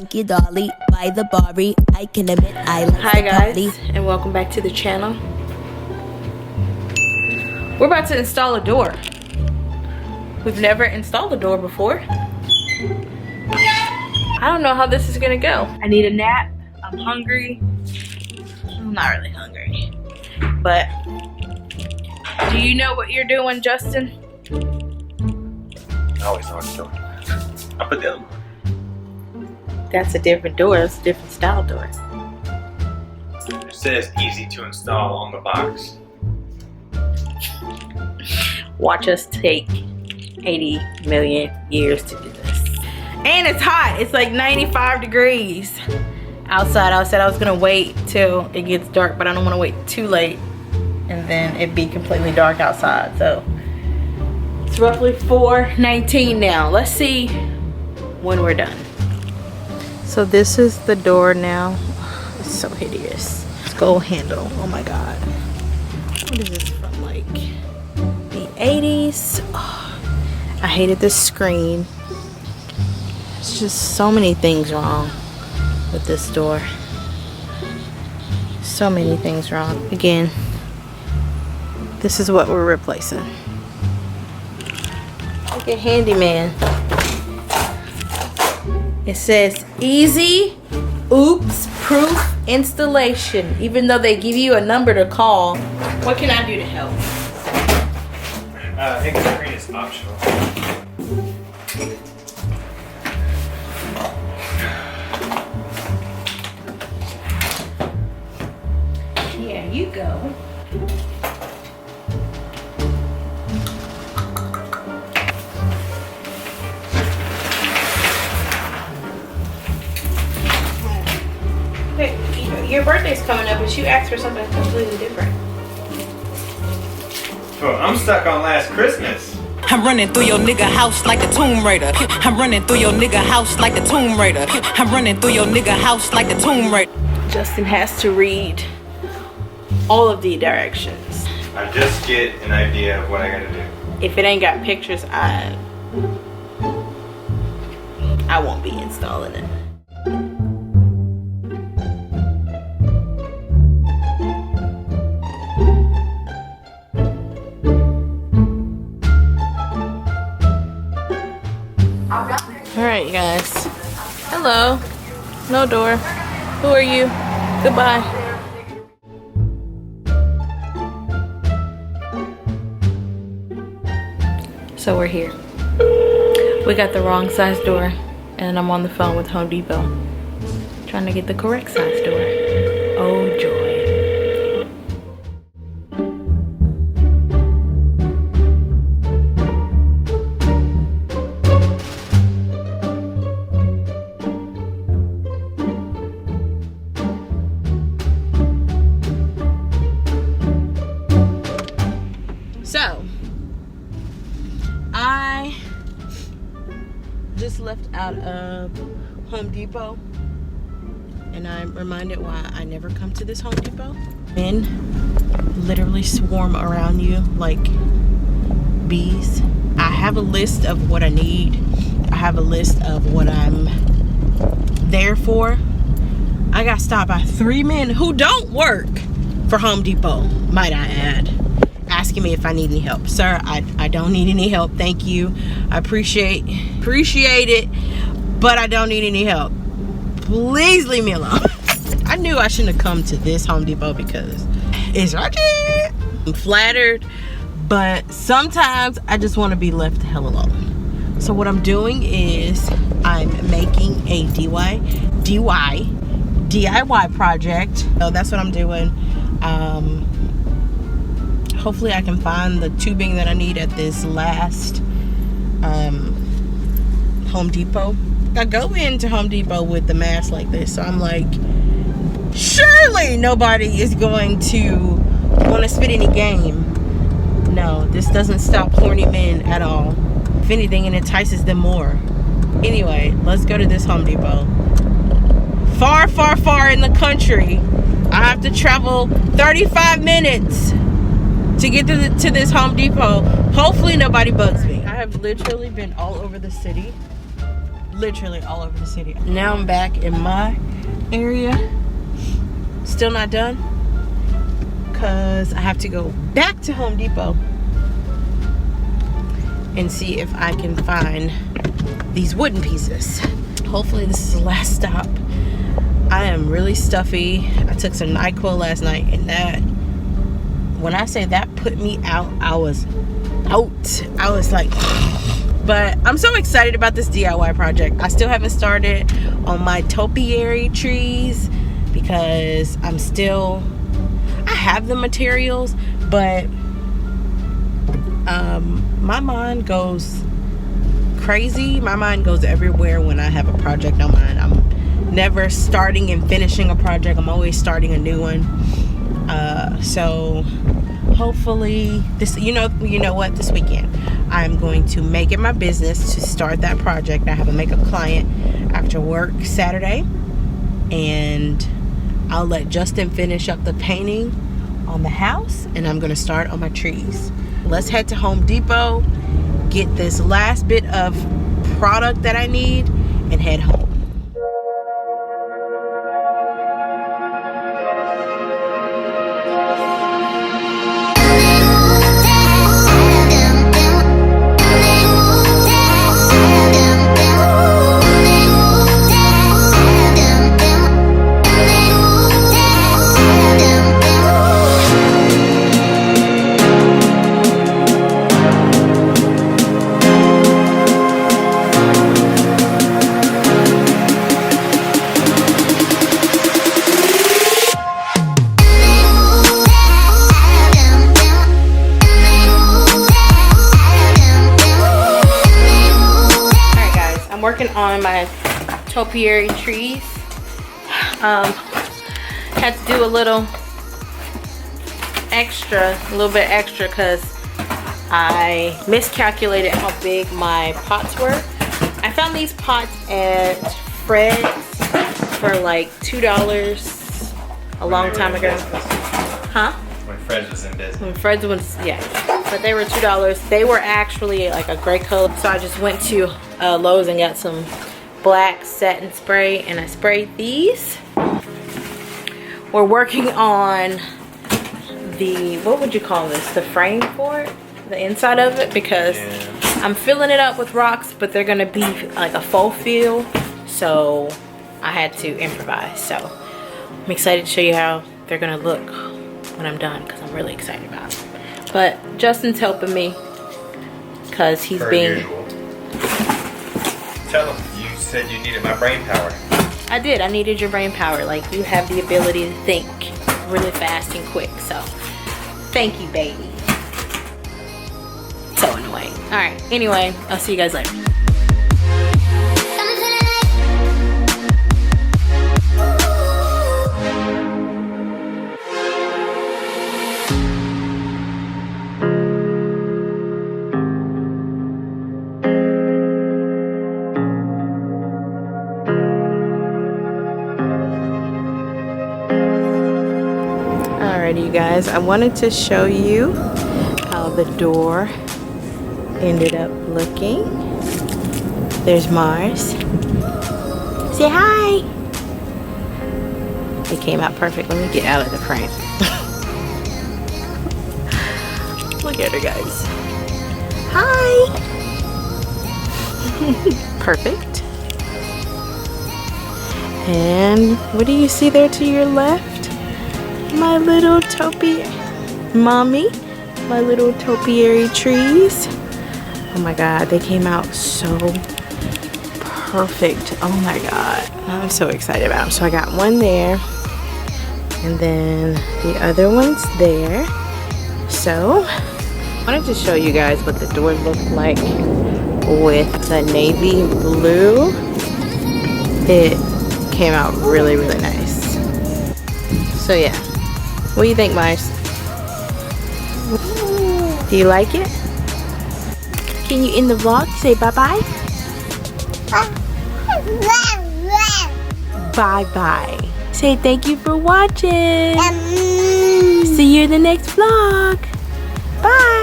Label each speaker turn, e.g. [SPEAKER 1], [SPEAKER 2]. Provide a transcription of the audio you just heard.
[SPEAKER 1] Funky Dolly by the Bari. I can admit I like
[SPEAKER 2] Hi guys, and welcome back to the channel. We're about to install a door. We've never installed a door before. I don't know how this is gonna go. I need a nap. I'm hungry. I'm not really hungry. But do you know what you're doing, Justin?
[SPEAKER 3] I always know what I'm doing. I put the other one.
[SPEAKER 2] That's a different door. It's a different style door.
[SPEAKER 3] It says easy to install on the box.
[SPEAKER 2] Watch us take 80 million years to do this. And it's hot. It's like 95 degrees outside. I said I was gonna wait till it gets dark, but I don't want to wait too late and then it'd be completely dark outside. So it's roughly 4:19 now. Let's see when we're done. So this is the door now. It's so hideous. Skull handle. Oh my god. What is this from, like the 80s? Oh, I hated this screen. It's just so many things wrong with this door. So many things wrong. Again, this is what we're replacing. Look at Handyman. It says easy oops proof installation. Even though they give you a number to call, what can I do to help?
[SPEAKER 3] I think the screen is optional.
[SPEAKER 2] Yeah, you go. Hey, your birthday's coming up, but you asked for something completely different.
[SPEAKER 3] Well, I'm stuck on last Christmas.
[SPEAKER 4] I'm running through your nigga house like the Tomb Raider. I'm running through your nigga house like the Tomb Raider. I'm running through your nigga house like the Tomb Raider.
[SPEAKER 2] Justin has to read all of the directions.
[SPEAKER 3] I just get an idea of what I gotta do.
[SPEAKER 2] If it ain't got pictures, I won't be installing it. Alright, you guys. Hello. No door. Who are you? Goodbye. So we're here. We got the wrong size door, and I'm on the phone with Home Depot trying to get the correct size door. Oh joy. So I just left out of Home Depot, and I'm reminded why I never come to this Home Depot. Men literally swarm around you like bees. I have a list of what I need. I have a list of what I'm there for. I got stopped by 3 men who don't work for Home Depot, might I add, asking me if I need any help. Sir, I don't need any help, thank you. I appreciate it, but I don't need any help. Please leave me alone. I knew I shouldn't have come to this Home Depot because it's ratchet. I'm flattered, but sometimes I just want to be left the hell alone. So what I'm doing is I'm making a DIY project. So that's what I'm doing. Hopefully I can find the tubing that I need at this last Home Depot. I go into Home Depot with the mask like this, so I'm like, surely nobody is going to want to spit any game. No, this doesn't stop horny men at all. If anything, it entices them more. Anyway, let's go to this Home Depot. Far, far, far in the country. I have to travel 35 minutes to get to this Home Depot. Hopefully nobody bugs me. I have literally been all over the city literally all over the city. Now I'm back in my area. Still not done because I have to go back to Home Depot and see if I can find these wooden pieces. Hopefully this is the last stop. I am really stuffy. I took some NyQuil last night, and that, when I say that put me out, I was out. I was like, but I'm so excited about this DIY project. I still haven't started on my topiary trees because I have the materials, but my mind goes crazy. My mind goes everywhere when I have a project on mind. I'm never starting and finishing a project. I'm always starting a new one. So hopefully this, you know what, this weekend I'm going to make it my business to start that project. I have a makeup client after work Saturday, and I'll let Justin finish up the painting on the house, and I'm gonna start on my trees. Let's head to Home Depot, get this last bit of product that I need, and head home. Working on my topiary trees. Had to do a little bit extra because I miscalculated how big my pots were. I found these pots at Fred's for like $2 a long time ago. Huh?
[SPEAKER 3] When Fred's was in business.
[SPEAKER 2] When Fred's was, yeah. But they were $2. They were actually like a gray color. So I just went to Lowe's and got some black satin spray, and I sprayed these. We're working on the, what would you call this? The frame for it? The inside of it, because I'm filling it up with rocks, but they're gonna be like a faux fill. So I had to improvise. So I'm excited to show you how they're gonna look when I'm done, because I'm really excited about it. But Justin's helping me because he's being
[SPEAKER 3] usual. Tell him you said you needed my brain power.
[SPEAKER 2] I did. I needed your brain power. Like, you have the ability to think really fast and quick. So thank you, baby. So annoying. All right. Anyway, I'll see you guys later. Alrighty, you guys, I wanted to show you how the door ended up looking. There's Mars. Say hi. It came out perfect. Let me get out of the frame. Look at her, guys. Hi. Perfect. And what do you see there to your left? My little mommy, my little topiary trees. Oh my god, they came out so perfect. Oh my god, I'm so excited about them. So I got one there, and then the other one's there. So I wanted to show you guys what the door looked like with the navy blue. It came out really, really nice. So yeah. What do you think, Mars? Do you like it? Can you, in the vlog, say bye-bye? Bye-bye. Say thank you for watching. See you in the next vlog. Bye.